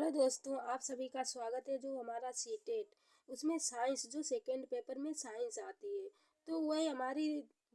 Hello दोस्तों, आप सभी का स्वागत है। जो हमारा सीटेट उसमें साइंस जो सेकेंड पेपर में साइंस आती है, तो वह हमारी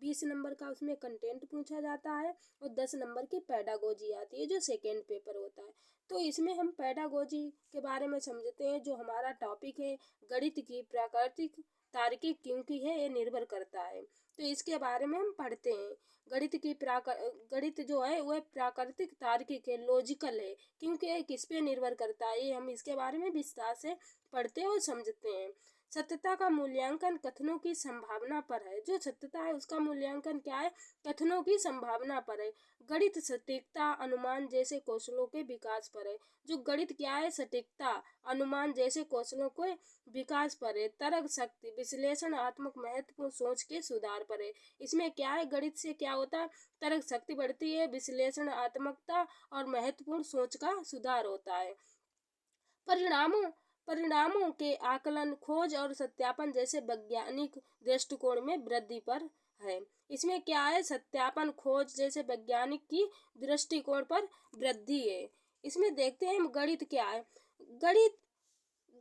20 नंबर का उसमें कंटेंट पूछा जाता है और 10 नंबर की पेडागोजी आती है जो सेकेंड पेपर होता है। तो इसमें हम पेडागोजी के बारे में समझते हैं। जो हमारा टॉपिक है गणित की प्राकृतिक तार्किक क्योंकि है, ये निर्भर करता है। तो इसके बारे में हम पढ़ते हैं। गणित जो है वह प्राकृतिक तार्किक है, लॉजिकल है, क्योंकि ये किस पे निर्भर करता है ये हम इसके बारे में विस्तार से पढ़ते और समझते हैं। सत्यता का मूल्यांकन कथनों की संभावना पर है। जो सत्यता है उसका मूल्यांकन क्या है? कथनों की संभावना पर है। गणित सटीकता अनुमान जैसे कौशलों के विकास पर है। जो गणित क्या है? सटीकता अनुमान जैसे कौशलों के विकास पर है। तर्क शक्ति विश्लेषणात्मक महत्वपूर्ण सोच के सुधार पर है। इसमें क्या है? गणित से क्या होता है? तर्क शक्ति बढ़ती है, विश्लेषणात्मकता और महत्वपूर्ण सोच का सुधार होता है। परिणामों परिणामों के आकलन खोज और सत्यापन जैसे वैज्ञानिक दृष्टिकोण में वृद्धि पर है। इसमें क्या है? सत्यापन खोज जैसे वैज्ञानिक की दृष्टिकोण पर वृद्धि है। इसमें देखते हैं हम गणित क्या है। गणित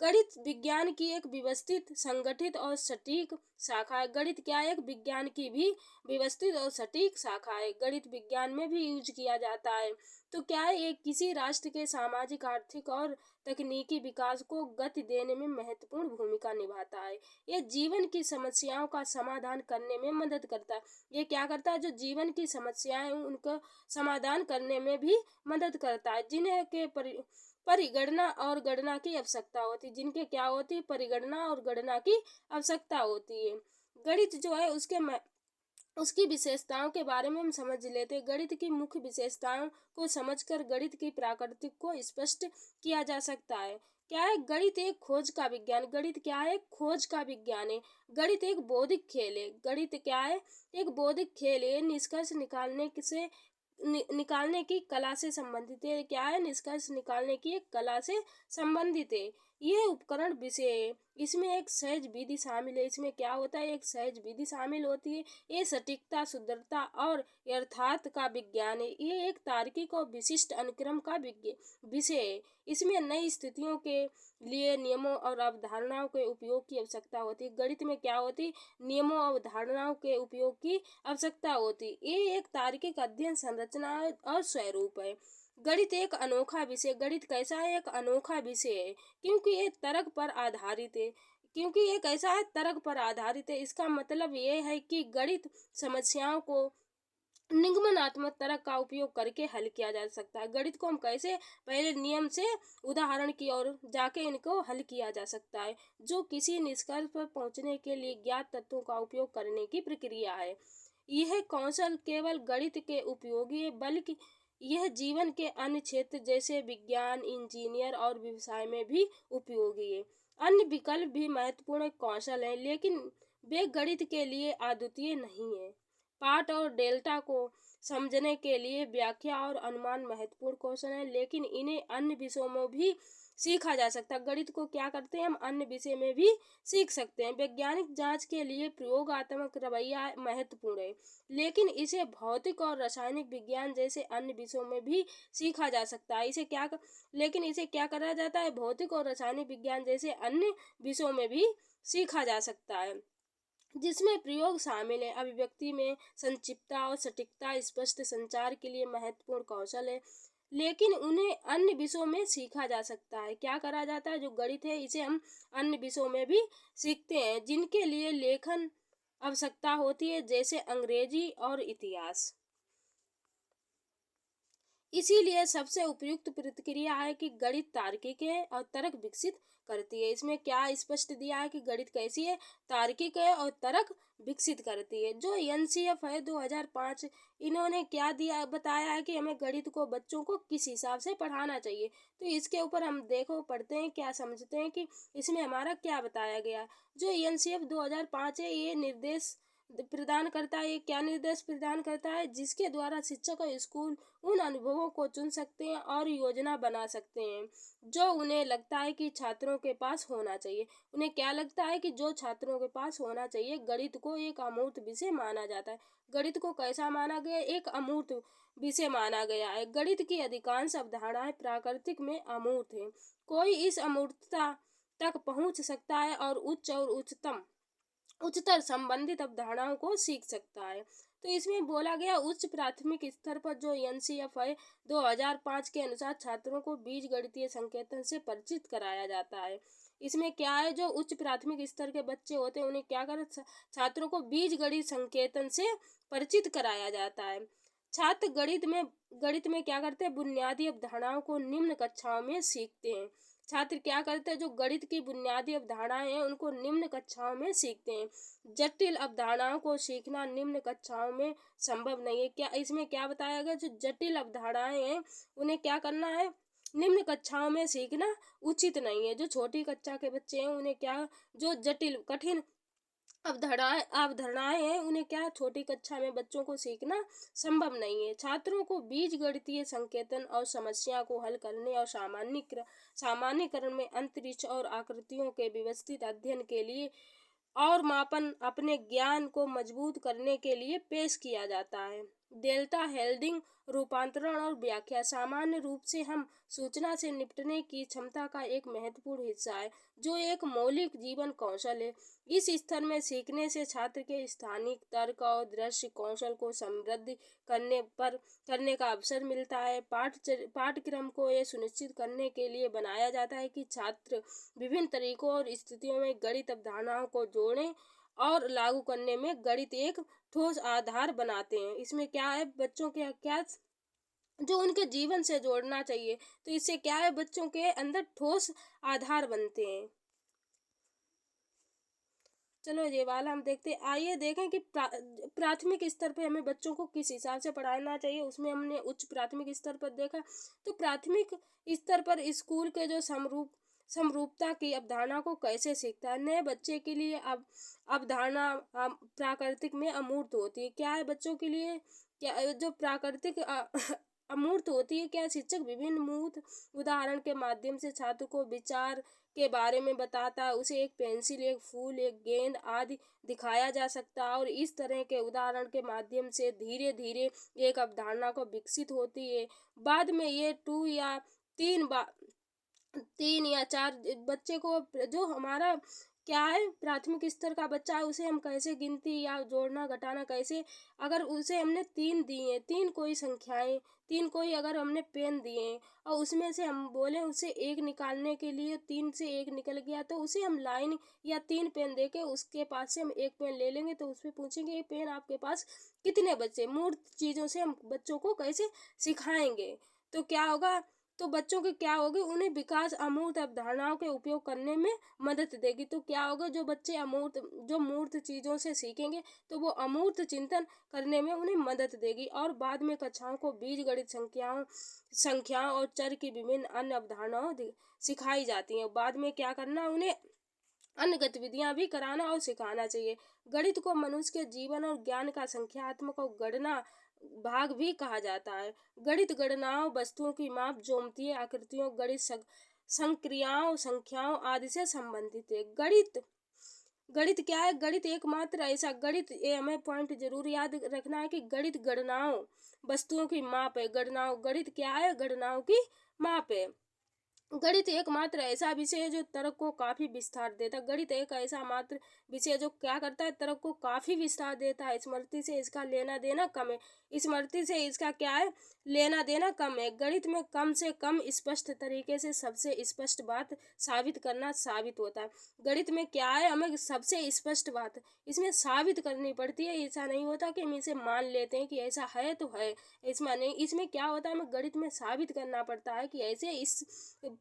गणित विज्ञान की एक व्यवस्थित संगठित और सटीक शाखा है। गणित क्या है? एक विज्ञान की भी व्यवस्थित और सटीक शाखा है। गणित विज्ञान में भी यूज किया जाता है। तो क्या है? ये किसी राष्ट्र के सामाजिक आर्थिक और तकनीकी विकास को गति देने में महत्वपूर्ण भूमिका निभाता है। ये जीवन की समस्याओं का समाधान करने में मदद करता है। ये क्या करता है? जो जीवन की समस्याएं उनका समाधान करने में भी मदद करता है। जिन्हें के परिगणना और गणना की आवश्यकता होती, जिनके क्या होती? परिगणना और गणना की आवश्यकता होती है। गणित जो है उसकी विशेषताओं के बारे में हम समझ लेते हैं। गणित की मुख्य विशेषताओं को समझकर गणित की प्रकृति को स्पष्ट किया जा सकता है। क्या है? गणित एक खोज का विज्ञान। गणित क्या है? खोज का विज्ञान है। गणित एक बौद्धिक खेल है। गणित क्या है? एक बौद्धिक खेल है। निष्कर्ष निकालने की कला से संबंधित है। क्या है? निष्कर्ष निकालने की एक कला से संबंधित है। यह उपकरण विषय है। इसमें एक सहज विधि शामिल है। इसमें क्या होता है? एक सहज विधि शामिल होती है। ये सटीकता शुद्धता और यथार्थ का विज्ञान है। ये एक तार्किक और विशिष्ट अनुक्रम का विषय है। इसमें नई स्थितियों के लिए नियमों और अवधारणाओं के उपयोग की आवश्यकता होती है। गणित में क्या होती? नियमों और अवधारणाओं के उपयोग की आवश्यकता होती। ये एक तार्किक अध्ययन संरचना और स्वरूप है। गणित एक अनोखा विषय। गणित कैसा है? एक अनोखा विषय है, क्योंकि ये तर्क पर आधारित है। क्योंकि ये कैसा है? तर्क पर आधारित है। इसका मतलब ये है कि गणित समस्याओं को निगमनात्मक तर्क का उपयोग करके हल किया जा सकता है। गणित को हम कैसे? पहले नियम से उदाहरण की ओर जाके इनको हल किया जा सकता है, जो किसी निष्कर्ष पर पहुंचने के लिए ज्ञात तत्वों का उपयोग करने की प्रक्रिया है। यह कौशल केवल गणित के उपयोगी है, बल्कि यह जीवन के अन्य क्षेत्र जैसे विज्ञान, इंजीनियर और व्यवसाय में भी उपयोगी है। अन्य विकल्प भी महत्वपूर्ण कौशल हैं, लेकिन वे गणित के लिए अद्वितीय नहीं है। पार्ट और डेल्टा को समझने के लिए व्याख्या और अनुमान महत्वपूर्ण कौशल हैं, लेकिन इन्हें अन्य विषयों में भी सीखा जा सकता है। गणित को क्या करते हैं? हम अन्य विषय में भी सीख सकते हैं। वैज्ञानिक जांच के लिए प्रयोगात्मक रवैया महत्वपूर्ण है, लेकिन इसे भौतिक और रासायनिक विज्ञान जैसे अन्य विषयों में भी सीखा जा सकता है। लेकिन इसे क्या करा जाता है? भौतिक और रासायनिक विज्ञान जैसे अन्य विषयों में भी सीखा जा सकता है, जिसमें प्रयोग शामिल है। अभिव्यक्ति में संक्षिप्तता और सटीकता स्पष्ट संचार के लिए महत्वपूर्ण कौशल है, लेकिन उन्हें अन्य विषयों में सीखा जा सकता है। क्या करा जाता है? जो गणित है इसे हम अन्य विषयों में भी सीखते हैं, जिनके लिए लेखन आवश्यकता होती है, जैसे अंग्रेजी और इतिहास। इसीलिए सबसे उपयुक्त प्रतिक्रिया है कि गणित तार्किक है और तर्क विकसित करती है। इसमें क्या स्पष्ट दिया है कि गणित कैसी है? तार्किक है और तर्क विकसित करती है। जो एनसीएफ है 2005, इन्होंने क्या दिया बताया है कि हमें गणित को बच्चों को किस हिसाब से पढ़ाना चाहिए। तो इसके ऊपर हम पढ़ते हैं, क्या समझते हैं कि इसमें हमारा क्या बताया गया। जो एनसीएफ 2005 है ये निर्देश प्रदान करता है। क्या निर्देश प्रदान करता है? जिसके द्वारा शिक्षक और स्कूल उन अनुभवों को चुन सकते हैं और योजना बना सकते हैं जो उन्हें लगता है कि छात्रों के पास होना चाहिए। उन्हें क्या लगता है कि जो छात्रों के पास होना चाहिए। गणित को एक अमूर्त विषय माना जाता है। गणित को कैसा माना गया? एक अमूर्त विषय माना गया है। गणित की अधिकांश अवधारणाएं प्राकृतिक में अमूर्त हैं। कोई इस अमूर्तता तक पहुंच सकता है और उच्चतर संबंधित अवधारणाओं को सीख सकता है। तो इसमें बोला गया उच्च प्राथमिक स्तर पर जो एनसीएफ है 2005 के अनुसार छात्रों को बीजगणितीय संकेतन से परिचित कराया जाता है। इसमें क्या है, जो उच्च प्राथमिक स्तर के बच्चे होते हैं उन्हें क्या कर छात्रों को बीजगणित संकेतन से परिचित कराया जाता है। छात्र गणित में क्या करते हैं, बुनियादी अवधारणाओं को निम्न कक्षाओं में सीखते हैं। छात्र क्या करते हैं, जो गणित की बुनियादी अवधारणाएं हैं उनको निम्न कक्षाओं में सीखते हैं। जटिल अवधारणाओं को सीखना निम्न कक्षाओं में संभव नहीं है। क्या इसमें क्या बताया गया, जो जटिल अवधारणाएं हैं उन्हें क्या करना है, निम्न कक्षाओं में सीखना उचित नहीं है। जो छोटी कक्षा के बच्चे हैं उन्हें क्या, जो जटिल कठिन अवधारणाएं हैं उन्हें क्या छोटी कक्षा में बच्चों को सीखना संभव नहीं है। छात्रों को बीजगणितीय संकेतन और समस्या को हल करने और सामान्यीकरण में अंतरिक्ष और आकृतियों के व्यवस्थित अध्ययन के लिए और मापन अपने ज्ञान को मजबूत करने के लिए पेश किया जाता है। डेल्टा हेल्डिंग रूपांतरण और व्याख्या सामान्य रूप से हम सूचना से निपटने की क्षमता का एक महत्वपूर्ण हिस्सा है, जो एक मौलिक जीवन कौशल है। इस स्तर में सीखने से छात्र के स्थानिक तर्क और दृश्य कौशल को समृद्ध करने का अवसर मिलता है। पाठ्यक्रम को यह सुनिश्चित करने के लिए बनाया जाता है कि छात्र विभिन्न तरीकों और स्थितियों में गणित अवधारणाओं को जोड़ने और लागू करने में गणित एक ठोस आधार बनाते हैं। इसमें क्या है, बच्चों के क्या जो उनके जीवन से जोड़ना चाहिए, तो इससे क्या है, बच्चों के अंदर ठोस आधार बनते हैं। चलो ये वाला हम देखते हैं। आइए देखें कि प्राथमिक स्तर पे हमें बच्चों को किस हिसाब से पढ़ाना चाहिए। उसमें हमने उच्च प्राथमिक स्तर पर देखा। तो प्राथमिक स्तर पर स्कूल के जो समरूपता की अवधारणा को कैसे सीखता है। नए बच्चे के लिए अब अवधारणा प्राकृतिक में अमूर्त होती है। क्या है बच्चों के लिए, क्या जो प्राकृतिक अमूर्त होती है। क्या शिक्षक विभिन्न मूर्त उदाहरण के माध्यम से छात्र को विचार के बारे में बताता है। उसे एक पेंसिल, एक फूल, एक गेंद आदि दिखाया जा सकता है और इस तरह के उदाहरण के माध्यम से धीरे धीरे एक अवधारणा को विकसित होती है। बाद में ये 3 या 4 बच्चे को, जो हमारा क्या है प्राथमिक स्तर का बच्चा है, उसे हम कैसे गिनती या जोड़ना घटाना कैसे, अगर उसे हमने 3 दिए, 3 कोई संख्याएं, 3 कोई अगर हमने पेन दिए और उसमें से हम बोले उसे 1 निकालने के लिए, 3 से 1 निकल गया तो उसे हम लाइन या 3 पेन देके उसके पास से हम 1 पेन ले लेंगे। तो उसमें पूछेंगे ये पेन आपके पास कितने बचे। मूर्त चीज़ों से हम बच्चों को कैसे सिखाएंगे, तो क्या होगा, तो बच्चों के क्या होगी, उन्हें विकास अमूर्त अवधारणाओं के उपयोग करने में मदद देगी। तो क्या होगा, जो बच्चे जो मूर्त चीज़ों से सीखेंगे तो वो अमूर्त चिंतन करने में उन्हें मदद देगी। और बाद में कक्षाओं को बीजगणित संख्याओं और चर की विभिन्न अन्य अवधारणाओं सिखाई जाती हैं। बाद में क्या करना, उन्हें अन्य गतिविधियां भी कराना और सिखाना चाहिए। गणित को मनुष्य के जीवन और ज्ञान का संख्यात्मक और गणना भाग भी कहा जाता है। गणित गणनाओं, वस्तुओं की माप, ज्यामितीय आकृतियों, गणित संक्रियाओं, संख्याओं आदि से संबंधित है। गणित क्या है, गणित एकमात्र ऐसा ये हमें पॉइंट जरूर याद रखना है कि गणित गणनाओं, वस्तुओं की माप है। गणित क्या है, गणनाओं की माप है। गणित एकमात्र ऐसा विषय है जो तर्क को काफी विस्तार देता है। गणित एक ऐसा मात्र विषय जो क्या करता है, तर्क को काफी विस्तार देता है। स्मृति से इसका लेना देना कम है। स्मृति से इसका क्या है, लेना देना कम है। गणित में कम से कम स्पष्ट तरीके से सबसे स्पष्ट बात साबित करना साबित होता है। गणित में क्या है, हमें सबसे स्पष्ट बात इसमें साबित करनी पड़ती है। ऐसा नहीं होता कि हम इसे मान लेते हैं कि ऐसा है तो है, इसमें नहीं। इसमें क्या होता है, हमें गणित में साबित करना पड़ता है कि ऐसे इस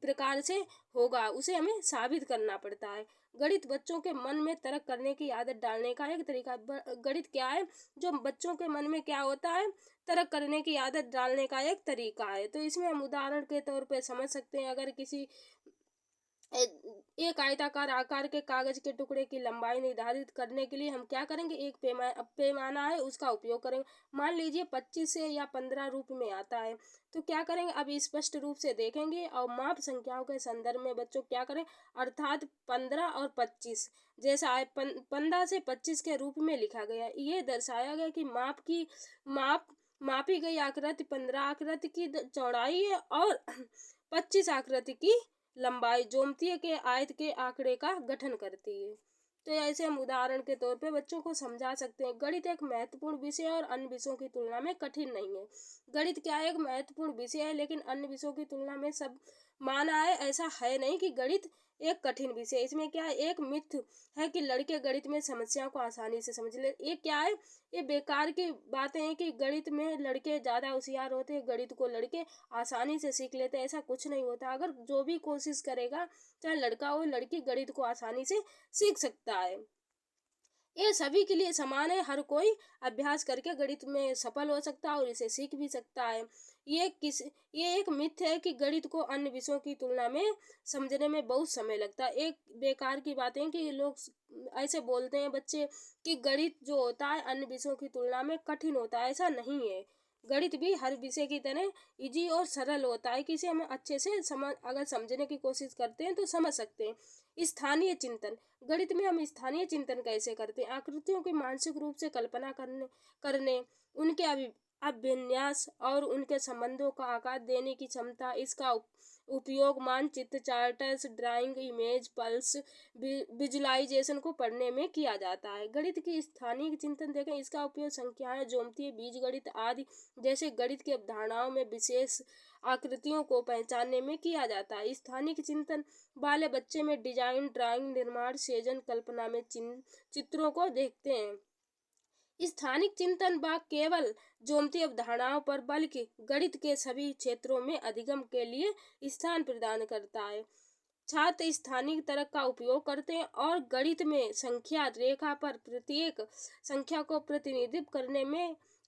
प्रकार से होगा, उसे हमें साबित करना पड़ता है। गणित बच्चों के मन में तर्क करने की आदत डालने का एक तरीका है। गणित क्या है, जो बच्चों के मन में क्या होता है, तर्क करने की आदत डालने का एक तरीका है। तो इसमें हम उदाहरण के तौर पे समझ सकते हैं, अगर किसी एक आयताकार आकार के कागज के टुकड़े की लंबाई निर्धारित करने के लिए हम क्या करेंगे, एक पैमाना है उसका उपयोग करेंगे। मान लीजिए 25 से या 15 रूप में आता है, तो क्या करेंगे, अब स्पष्ट रूप से देखेंगे और माप संख्याओं के संदर्भ में बच्चों क्या करें, अर्थात 15 और 25 जैसा है 15 से 25 के रूप में लिखा गया। ये दर्शाया गया कि माप मापी गई आकृति 15 आकृति की चौड़ाई है और 25 आकृति की लंबाई ज्यामिति के आयत के आंकड़े का गठन करती है। तो ऐसे हम उदाहरण के तौर पे बच्चों को समझा सकते हैं। गणित एक महत्वपूर्ण विषय और अन्य विषयों की तुलना में कठिन नहीं है। गणित क्या है, एक महत्वपूर्ण विषय है, लेकिन अन्य विषयों की तुलना में सब माना है, ऐसा है नहीं कि गणित एक कठिन विषय है। इसमें क्या है, एक मिथ है कि लड़के गणित में समस्याओं को आसानी से समझ ले। ये क्या है, ये बेकार की बातें हैं कि गणित में लड़के ज़्यादा होशियार होते हैं, गणित को लड़के आसानी से सीख लेते हैं। ऐसा कुछ नहीं होता। अगर जो भी कोशिश करेगा, चाहे लड़का हो लड़की, गणित को आसानी से सीख सकता है। ये सभी के लिए समान है। हर कोई अभ्यास करके गणित में सफल हो सकता है और इसे सीख भी सकता है। ये एक मिथ है कि गणित को अन्य विषयों की तुलना में समझने में बहुत समय लगता है। एक बेकार की बात है कि लोग ऐसे बोलते हैं बच्चे कि गणित जो होता है अन्य विषयों की तुलना में कठिन होता है। ऐसा नहीं है। गणित भी हर विषय की तरह इजी और सरल होता है कि इसे हम अच्छे से अगर समझने की कोशिश करते हैं तो समझ सकते हैं। स्थानीय चिंतन, गणित में हम स्थानीय चिंतन कैसे करते हैं, आकृतियों की मानसिक रूप से कल्पना करने उनके अभिन्यास और उनके संबंधों का आकार देने की क्षमता, इसका उपयोग मानचित्र, charts, drawing, image plus visualization को पढ़ने में किया जाता है। गणित की स्थानीय चिंतन देखें, इसका उपयोग संख्याएं, ज्यामिति, बीजगणित आदि जैसे गणित की अवधारणाओं में विशेष आकृतियों को पहचानने में किया जाता है। स्थानिक चिंतन वाले बच्चे में डिजाइन, ड्राइंग, निर्माण, सृजन, कल्पना में चित्रों को देखते हैं। स्थानिक चिंतन केवल ज्यामितीय अवधारणाओं पर बल्कि गणित के सभी क्षेत्रों में अधिगम के लिए स्थान प्रदान करता है। छात्र स्थानिक तर्क का उपयोग करते हैं और गणित में संख्या रेखा पर प्रत्येक संख्या को प्रतिनिधित्व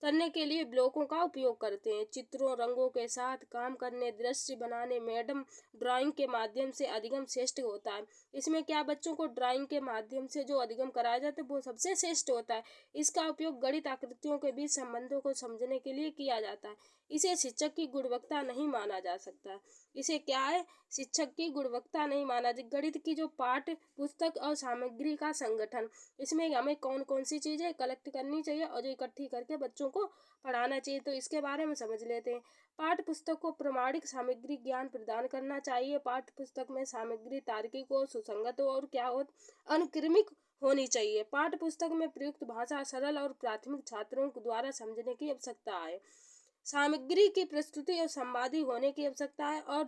करने के लिए ब्लॉकों का उपयोग करते हैं। चित्रों, रंगों के साथ काम करने, दृश्य बनाने, मैडम ड्राइंग के माध्यम से अधिगम श्रेष्ठ होता है। इसमें क्या, बच्चों को ड्राइंग के माध्यम से जो अधिगम कराया जाता है वो सबसे श्रेष्ठ होता है। इसका उपयोग गणित आकृतियों के बीच संबंधों को समझने के लिए किया जाता है। इसे शिक्षक की गुणवत्ता नहीं माना जा सकता। इसे क्या है, शिक्षक की गुणवत्ता नहीं माना। गणित की जो पाठ्य पुस्तक और सामग्री का संगठन, इसमें हमें कौन कौन सी चीज़ें कलेक्ट करनी चाहिए और जो इकट्ठी करके बच्चों को पढ़ाना चाहिए, तो इसके बारे में समझ लेते हैं। पाठ्य पुस्तक को प्रमाणिक सामग्री ज्ञान प्रदान करना चाहिए। पाठ्य पुस्तक में सामग्री तार्किक हो, सुसंगत हो और क्या हो, अनुक्रमिक होनी चाहिए। पाठ्य पुस्तक में प्रयुक्त भाषा सरल और प्राथमिक छात्रों द्वारा समझने की आवश्यकता है। सामग्री की प्रस्तुति और संवादी होने की आवश्यकता है और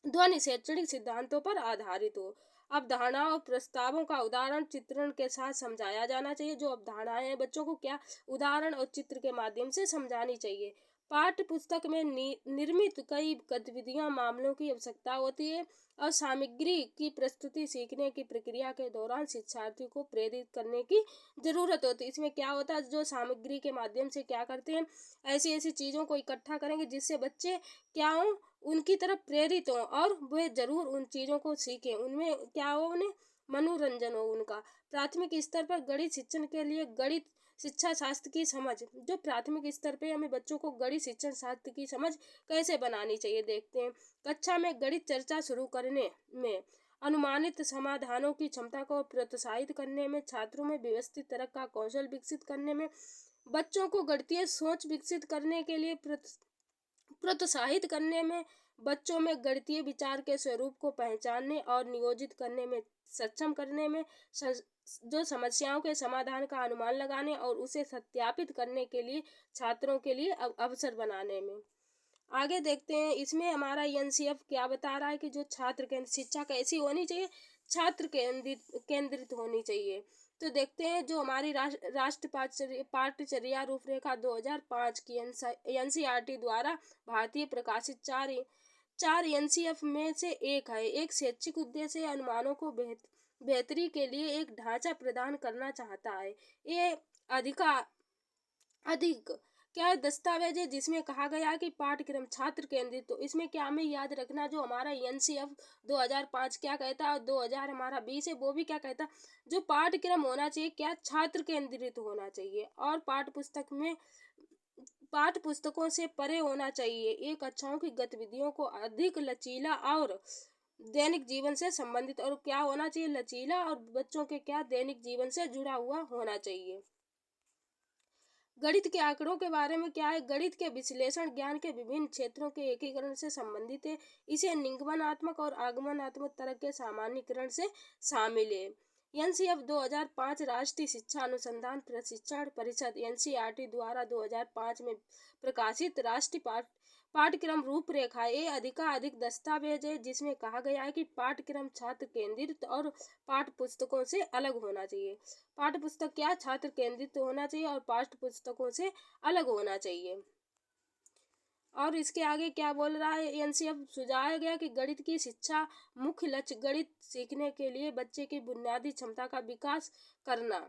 ध्वनि शैक्षणिक सिद्धांतों पर आधारित हो। अवधारणाओं और प्रस्तावों का उदाहरण चित्रण के साथ समझाया जाना चाहिए। जो अवधारणाएं हैं बच्चों को क्या उदाहरण और चित्र के माध्यम से समझानी चाहिए। पाठ्य पुस्तक में निर्मित कई गतिविधियां मामलों की आवश्यकता होती है और सामग्री की प्रस्तुति सीखने की प्रक्रिया के दौरान शिक्षार्थी को प्रेरित करने की जरूरत होती है। इसमें क्या होता है, जो सामग्री के माध्यम से क्या करते हैं, ऐसी ऐसी चीज़ों को इकट्ठा करेंगे जिससे बच्चे क्या हो, उनकी तरफ प्रेरित हो और वे जरूर उन चीज़ों को सीखें, उनमें क्या हो, उन्हें मनोरंजन हो उनका। प्राथमिक स्तर पर गणित शिक्षण के लिए गणित शिक्षा शास्त्र की समझ, जो प्राथमिक स्तर पे हमें बच्चों को गणित शिक्षण शास्त्र की समझ कैसे बनानी चाहिए, देखते हैं। कक्षा में गणित चर्चा शुरू करने में, अनुमानित समाधानों की क्षमता को प्रोत्साहित करने में, छात्रों में व्यवस्थित तर्क का कौशल विकसित करने में, बच्चों को गणितीय सोच विकसित करने के लिए प्रोत्साहित करने में, बच्चों में गणितीय विचार के स्वरूप को पहचानने और नियोजित करने में सक्षम करने में, जो समस्याओं के समाधान का अनुमान लगाने और उसे सत्यापित करने के लिए छात्रों के लिए अवसर बनाने में। आगे देखते हैं, इसमें हमारा एनसीएफ क्या बता रहा है कि जो छात्र केंद्रित शिक्षा कैसी होनी चाहिए, छात्र केंद्रित होनी चाहिए। तो देखते हैं, जो हमारी राष्ट्र पाठ्यचर्या रूपरेखा 2005 की एनसीईआरटी द्वारा भारतीय प्रकाशित चार एनसीएफ में से एक है। एक शैक्षिक उद्देश्य अनुमानों को बेहतरी के लिए एक ढांचा प्रदान करना चाहता है। ये अधिक क्या दस्तावेज है जिसमें कहा गया कि पाठ्यक्रम छात्र केंद्रित। तो इसमें क्या हमें याद रखना, जो हमारा एनसीएफ 2005 क्या कहता है और 2000 हमारा 20 है, वो भी क्या कहता है, जो पाठ्यक्रम होना चाहिए क्या छात्र केंद्रित होना चाहिए और पाठ्य पुस्तकों से परे होना चाहिए। एक कक्षाओं की गतिविधियों को अधिक लचीला और दैनिक जीवन से संबंधित और क्या होना चाहिए, लचीला और बच्चों के क्या दैनिक जीवन से जुड़ा हुआ होना चाहिए। गणित के आंकड़ों के बारे में क्या है, गणित के विश्लेषण ज्ञान के विभिन्न क्षेत्रों के एकीकरण से संबंधित है। इसे निगमनात्मक और आगमनात्मक तरह के सामान्यीकरण से शामिल है। एनसीएफ 2005 राष्ट्रीय शिक्षा अनुसंधान प्रशिक्षण परिषद एनसीईआरटी द्वारा 2005 में प्रकाशित राष्ट्रीय पाठ्यक्रम रूपरेखा ये अधिकाधिक दस्तावेज है जिसमें कहा गया है कि पाठ्यक्रम छात्र केंद्रित और पाठ्य पुस्तकों से अलग होना चाहिए। पाठ्य पुस्तक क्या छात्र केंद्रित होना चाहिए और पाठ्य पुस्तकों से अलग होना चाहिए। और इसके आगे क्या बोल रहा है, एनसीएफ सुझाया गया कि गणित की शिक्षा मुख्य लक्ष्य गणित सीखने के लिए बच्चे की बुनियादी क्षमता का विकास करना।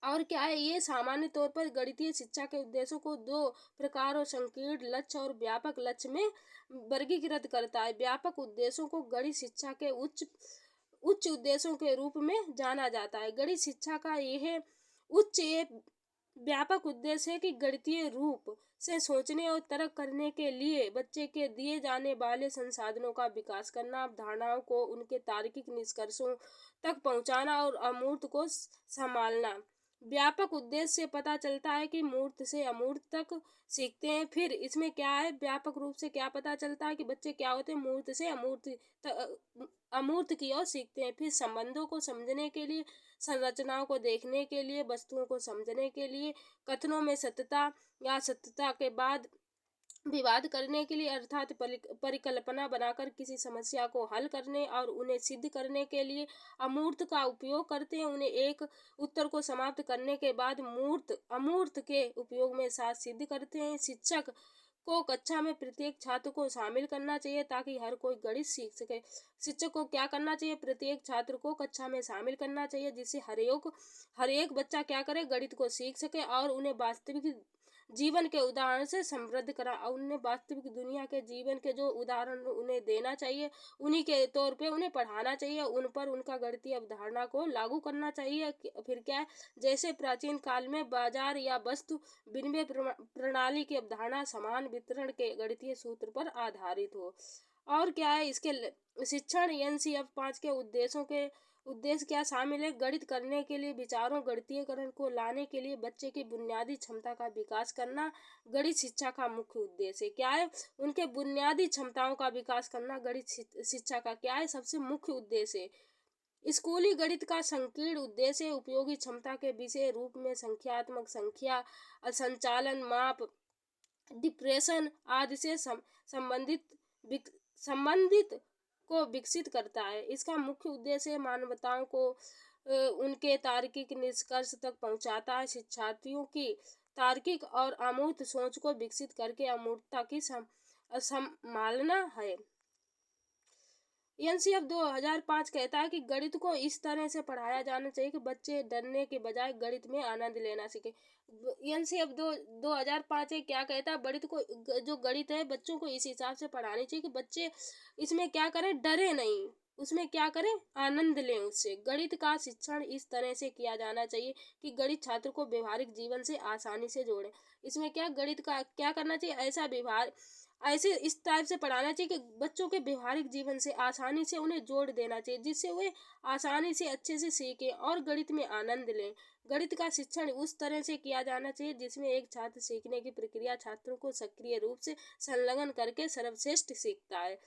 और क्या है, ये सामान्य तौर पर गणितीय शिक्षा के उद्देश्यों को दो प्रकारों संकीर्ण लक्ष्य और व्यापक लक्ष्य में वर्गीकृत करता है। व्यापक उद्देश्यों को गणित शिक्षा के उच्च उद्देश्यों के रूप में जाना जाता है। गणित शिक्षा का यह उच्च व्यापक उद्देश्य है कि गणितीय रूप से सोचने और तर्क करने के लिए बच्चे के दिए जाने वाले संसाधनों का विकास करना, अवधारणाओं को उनके तार्किक निष्कर्षों तक पहुंचाना और अमूर्त को संभालना। व्यापक उद्देश्य से पता चलता है कि मूर्त से अमूर्त तक सीखते हैं। फिर इसमें क्या है, व्यापक रूप से क्या पता चलता है कि बच्चे क्या होते हैं, मूर्त से अमूर्त की ओर सीखते हैं। फिर संबंधों को समझने के लिए, संरचनाओं को देखने के लिए, वस्तुओं को समझने के लिए, कथनों में सत्यता या सत्यता के बाद विवाद करने के लिए, अर्थात परिकल्पना बनाकर किसी समस्या को हल करने और उन्हें सिद्ध करने के लिए अमूर्त का उपयोग करते हैं। उन्हें एक उत्तर को समाप्त करने के बाद मूर्त अमूर्त के उपयोग में साथ सिद्ध करते हैं। शिक्षक को कक्षा में प्रत्येक छात्र को शामिल करना चाहिए ताकि हर कोई गणित सीख सके। शिक्षक को क्या करना चाहिए, प्रत्येक छात्र को कक्षा में शामिल करना चाहिए जिससे हर एक बच्चा क्या करे, गणित को सीख सके और उन्हें वास्तविक जीवन के उदाहरण से समृद्ध करा। और उन्हें वास्तविक दुनिया के जीवन के जो उदाहरण उन्हें देना चाहिए, उन्हीं के तौर पे उन्हें पढ़ाना चाहिए, उन पर उनका गणितीय अवधारणा को लागू करना चाहिए। फिर क्या है, जैसे प्राचीन काल में बाजार या वस्तु विनिमय प्रणाली की अवधारणा समान वितरण के गणितीय सूत्र पर आधारित हो। और क्या है, इसके शिक्षण एनसीएफ 5 के उद्देश्य क्या शामिल है, गणित करने के लिए विचारों गणितीयकरण को लाने के लिए बच्चे की बुनियादी क्षमता का विकास करना गणित शिक्षा का मुख्य उद्देश्य है। क्या है, उनके बुनियादी क्षमताओं का विकास करना गणित शिक्षा का क्या है, सबसे मुख्य उद्देश्य है। स्कूली गणित का संकीर्ण उद्देश्य उपयोगी क्षमता के विषय रूप में संख्यात्मक संख्या, संचालन, माप, डिप्रेशन आदि से संबंधित को विकसित करता है। इसका मुख्य उद्देश्य मानवताओं को उनके तार्किक निष्कर्ष तक पहुंचाता है। शिक्षार्थियों की तार्किक और अमूर्त सोच को विकसित करके अमूर्तता की संभालना है। एनसीएफ 2005 कहता है कि गणित को इस तरह से पढ़ाया जाना चाहिए कि बच्चे डरने के बजाय गणित में आनंद लेना सीखे। एनसीएफ 2005 क्या कहता है, गणित को जो गणित है बच्चों को इस हिसाब से पढ़ानी चाहिए कि बच्चे इसमें क्या करें, डरे नहीं, उसमें क्या करें, आनंद लें उससे। गणित का शिक्षण इस तरह से किया जाना चाहिए कि गणित छात्र को व्यवहारिक जीवन से आसानी से जोड़े। इसमें क्या गणित का क्या करना चाहिए, ऐसे इस टाइप से पढ़ाना चाहिए कि बच्चों के व्यवहारिक जीवन से आसानी से उन्हें जोड़ देना चाहिए जिससे वे आसानी से अच्छे से सीखें और गणित में आनंद लें। गणित का शिक्षण उस तरह से किया जाना चाहिए जिसमें एक छात्र सीखने की प्रक्रिया छात्रों को सक्रिय रूप से संलग्न करके सर्वश्रेष्ठ सीखता है।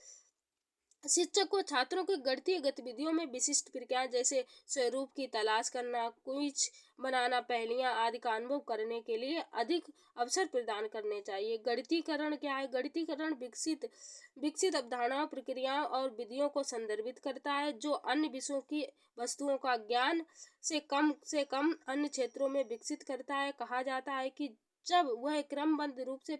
शिक्षक को छात्रों के गणितीय गतिविधियों में विशिष्ट प्रक्रियाएं जैसे स्वरूप की तलाश करना, क्विज बनाना, पहेलियां आदि का अनुभव करने के लिए अधिक अवसर प्रदान करने चाहिए। गणितीकरण क्या है, गणितीकरण विकसित अवधारणाओं, प्रक्रियाओं और विधियों को संदर्भित करता है जो अन्य विषयों की वस्तुओं का ज्ञान से कम अन्य क्षेत्रों में विकसित करता है। कहा जाता है कि जब वह क्रमबद्ध रूप से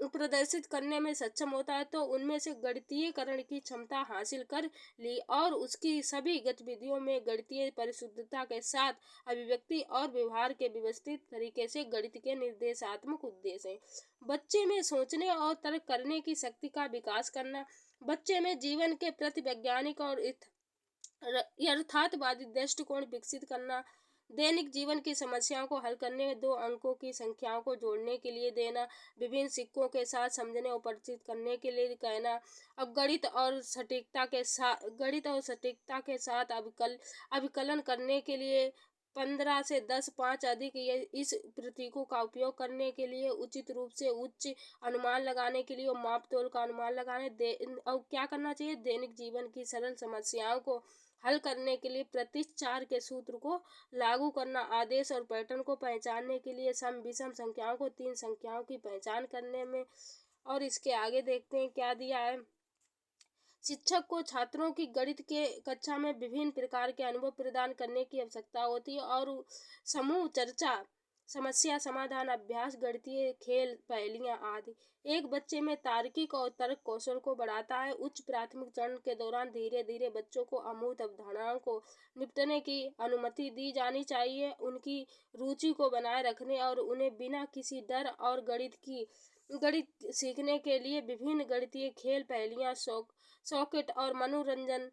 प्रदर्शित करने में सक्षम होता है तो उनमें से गणितीयकरण की क्षमता हासिल कर ली और उसकी सभी गतिविधियों में गणितीय परिशुद्धता के साथ अभिव्यक्ति और व्यवहार के व्यवस्थित तरीके से गणित के निर्देशात्मक उद्देश्य हैं। बच्चे में सोचने और तर्क करने की शक्ति का विकास करना, बच्चे में जीवन के प्रति वैज्ञानिक और यथार्थवादी दृष्टिकोण विकसित करना, दैनिक जीवन की समस्याओं को हल करने में 2 अंकों की संख्याओं को जोड़ने के लिए देना, विभिन्न सिक्कों के साथ समझने और परिचित करने के लिए कहना। अब गणित और सटीकता के साथ अभिकलन करने के लिए 15 से 10 5 अधिक ये इस प्रतीकों का उपयोग करने के लिए उचित रूप से उच्च अनुमान लगाने के लिए और माप तोल का अनुमान लगाने दे और क्या करना चाहिए, दैनिक जीवन की सरल समस्याओं को हल करने के लिए प्रतिचार के सूत्र को लागू करना, आदेश और पैटर्न को पहचानने के लिए सम विषम संख्याओं को 3 संख्याओं की पहचान करने में। और इसके आगे देखते हैं क्या दिया है। शिक्षक को छात्रों की गणित के कक्षा में विभिन्न प्रकार के अनुभव प्रदान करने की आवश्यकता होती है और समूह चर्चा, समस्या समाधान, अभ्यास, गणितीय खेल, पहेलियां आदि एक बच्चे में तार्किक और तर्क कौशल को बढ़ाता है। उच्च प्राथमिक चरण के दौरान धीरे धीरे बच्चों को अमूर्त अवधारणाओं को निपटने की अनुमति दी जानी चाहिए। उनकी रुचि को बनाए रखने और उन्हें बिना किसी डर और गणित सीखने के लिए विभिन्न गणितीय खेल, पहेलियां, सॉकेट और मनोरंजन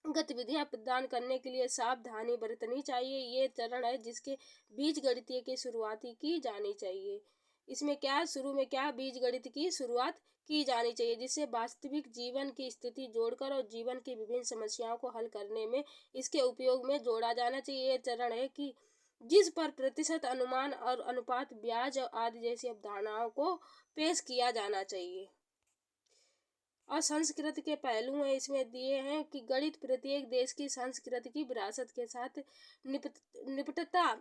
गतिविधियां प्रदान करने के लिए सावधानी बरतनी चाहिए। ये चरण है जिसके बीज गणितीय की शुरुआत की जानी चाहिए। इसमें क्या शुरू में क्या बीज गणित की शुरुआत की जानी चाहिए, जिससे वास्तविक जीवन की स्थिति जोड़कर और जीवन की विभिन्न समस्याओं को हल करने में इसके उपयोग में जोड़ा जाना चाहिए। ये चरण है कि जिस पर प्रतिशत, अनुमान और अनुपात, ब्याज आदि जैसी अवधारणाओं को पेश किया जाना चाहिए। और संस्कृति के पहलू हैं इसमें दिए हैं कि गणित प्रत्येक देश की संस्कृति की विरासत के साथ निपटता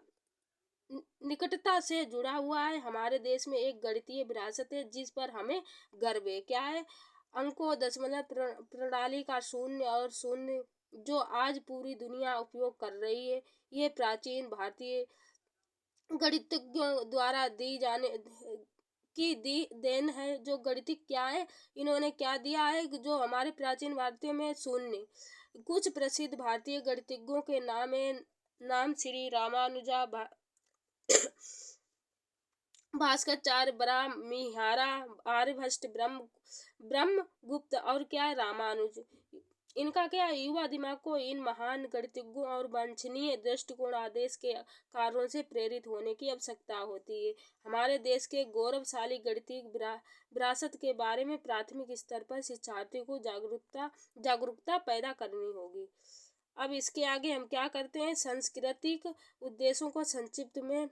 निकटता से जुड़ा हुआ है। हमारे देश में एक गणितीय विरासत है जिस पर हमें गर्व है। क्या है? अंकों, दशमलव प्रणाली का शून्य और शून्य जो आज पूरी दुनिया उपयोग कर रही है। ये प्राचीन भारतीय गणितज्ञों द्वारा दी देन है। जो गणितिक क्या है, इन्होंने क्या दिया है, जो हमारे प्राचीन भारतीयों में शून्य। कुछ प्रसिद्ध भारतीय गणितज्ञों के नाम श्री रामानुजा, भास्कराचार्य, ब्राह्मीहारा, आर्यभट्ट, ब्रह्मगुप्त और क्या है, रामानुज। इनका क्या, युवा दिमाग को इन महान गणितज्ञों और वांछनीय दृष्टिकोण आदेश के कारणों से प्रेरित होने की आवश्यकता होती है। हमारे देश के गौरवशाली गणितीय विरासत के बारे में प्राथमिक स्तर पर शिक्षार्थियों को जागरूकता पैदा करनी होगी। अब इसके आगे हम क्या करते हैं, सांस्कृतिक उद्देश्यों को संक्षिप्त में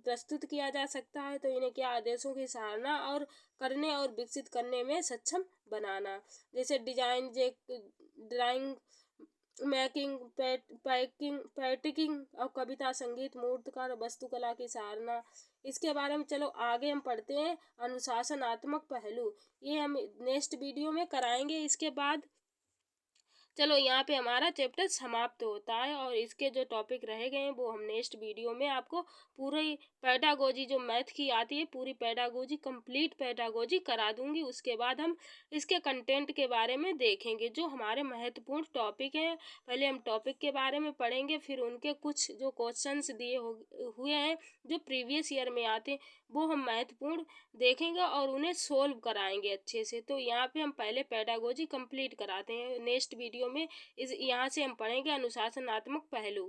प्रस्तुत किया जा सकता है। तो इन्हें क्या, आदेशों की सराहना और करने और विकसित करने में सक्षम बनाना, जैसे ड्राइंग, मेकिंग, पेंटिंग और कविता, संगीत, मूर्तिकार, वास्तुकला की सराहना। इसके बारे में चलो आगे हम पढ़ते हैं अनुशासनात्मक पहलू। ये हम नेक्स्ट वीडियो में कराएंगे। इसके बाद चलो यहाँ पे हमारा चैप्टर समाप्त होता है और इसके जो टॉपिक रह गए हैं वो हम नेक्स्ट वीडियो में आपको पूरी पेडागोजी जो मैथ की आती है, पूरी पेडागोजी, कंप्लीट पेडागोजी करा दूंगी। उसके बाद हम इसके कंटेंट के बारे में देखेंगे जो हमारे महत्वपूर्ण टॉपिक हैं। पहले हम टॉपिक के बारे में पढ़ेंगे, फिर उनके कुछ जो क्वेश्चंस दिए हुए हैं जो प्रीवियस ईयर में आते हैं वो हम महत्वपूर्ण देखेंगे और उन्हें सोल्व कराएंगे अच्छे से। तो यहाँ पे हम पहले पेडागोजी कंप्लीट कराते हैं। नेक्स्ट वीडियो में यहाँ से हम पढ़ेंगे अनुशासनात्मक पहलू।